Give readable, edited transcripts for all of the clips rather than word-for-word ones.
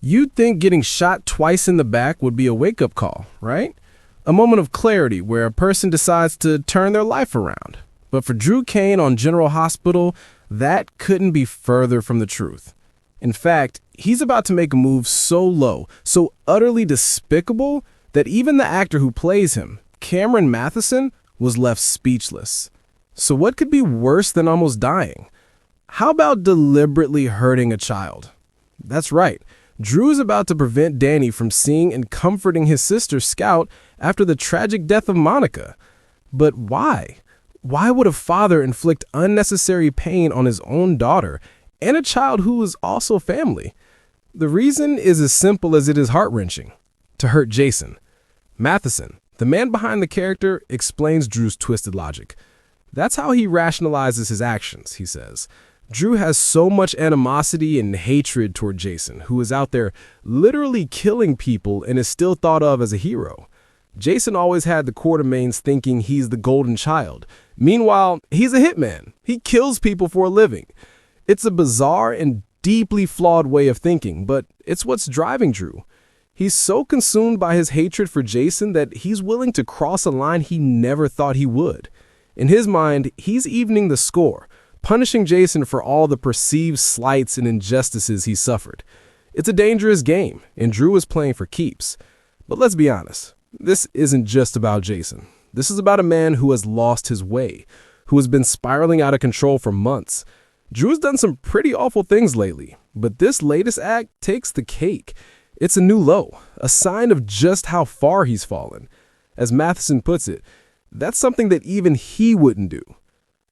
You'd think getting shot twice in the back would be a wake-up call, right? A moment of clarity where a person decides to turn their life around. But for Drew Kane on General Hospital, that couldn't be further from the truth. In fact, he's about to make a move so low, so utterly despicable, that even the actor who plays him, Cameron Mathison, was left speechless. So what could be worse than almost dying? How about deliberately hurting a child? That's right. Drew is about to prevent Danny from seeing and comforting his sister Scout after the tragic death of Monica. But why? Why would a father inflict unnecessary pain on his own daughter and a child who is also family? The reason is as simple as it is heart-wrenching: to hurt Jason. Mathison, the man behind the character, explains Drew's twisted logic. That's how he rationalizes his actions, he says. Drew has so much animosity and hatred toward Jason, who is out there literally killing people and is still thought of as a hero. Jason always had the Quartermaines thinking he's the golden child. Meanwhile, he's a hitman. He kills people for a living. It's a bizarre and deeply flawed way of thinking, but it's what's driving Drew. He's so consumed by his hatred for Jason that he's willing to cross a line he never thought he would. In his mind, he's evening the score, punishing Jason for all the perceived slights and injustices he suffered. It's a dangerous game, and Drew is playing for keeps. But let's be honest, this isn't just about Jason. This is about a man who has lost his way, who has been spiraling out of control for months. Drew's done some pretty awful things lately, but this latest act takes the cake. It's a new low, a sign of just how far he's fallen. As Mathison puts it, that's something that even he wouldn't do.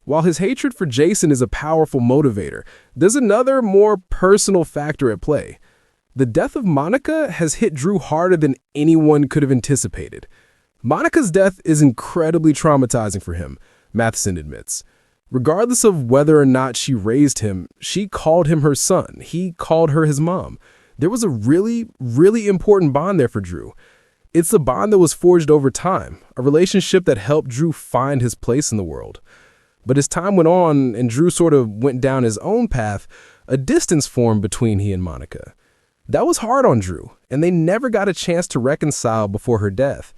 While his hatred for Jason is a powerful motivator, there's another, more personal factor at play. The death of Monica has hit Drew harder than anyone could have anticipated. Monica's death is incredibly traumatizing for him, Mathison admits. Regardless of whether or not she raised him, she called him her son. He called her his mom. There was a really, really important bond there for Drew. It's a bond that was forged over time, a relationship that helped Drew find his place in the world. But as time went on and Drew sort of went down his own path, a distance formed between he and Monica. That was hard on Drew, and they never got a chance to reconcile before her death.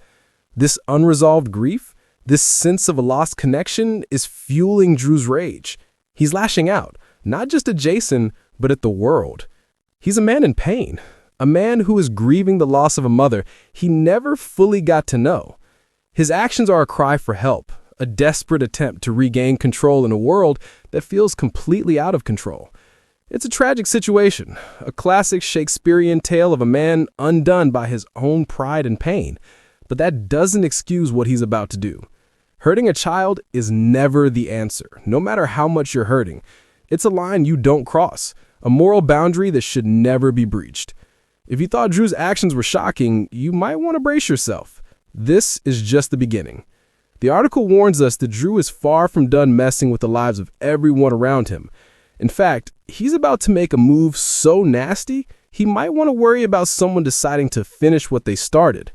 This unresolved grief, this sense of a lost connection, is fueling Drew's rage. He's lashing out, not just at Jason, but at the world. He's a man in pain, a man who is grieving the loss of a mother he never fully got to know. His actions are a cry for help, a desperate attempt to regain control in a world that feels completely out of control. It's a tragic situation, a classic Shakespearean tale of a man undone by his own pride and pain. But that doesn't excuse what he's about to do. Hurting a child is never the answer, no matter how much you're hurting. It's a line you don't cross, a moral boundary that should never be breached. If you thought Drew's actions were shocking, you might want to brace yourself. This is just the beginning. The article warns us that Drew is far from done messing with the lives of everyone around him. In fact, he's about to make a move so nasty, he might want to worry about someone deciding to finish what they started.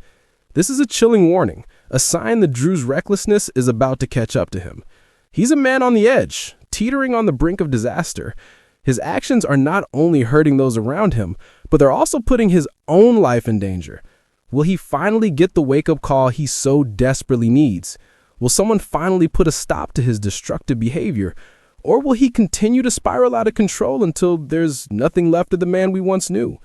This is a chilling warning, a sign that Drew's recklessness is about to catch up to him. He's a man on the edge, teetering on the brink of disaster. His actions are not only hurting those around him, but they're also putting his own life in danger. Will he finally get the wake-up call he so desperately needs? Will someone finally put a stop to his destructive behavior? Or will he continue to spiral out of control until there's nothing left of the man we once knew?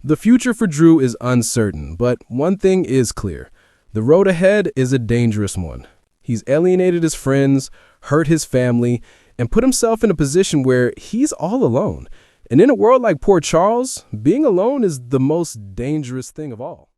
The future for Drew is uncertain, but one thing is clear. The road ahead is a dangerous one. He's alienated his friends, hurt his family, and put himself in a position where he's all alone. And in a world like Port Charles, being alone is the most dangerous thing of all.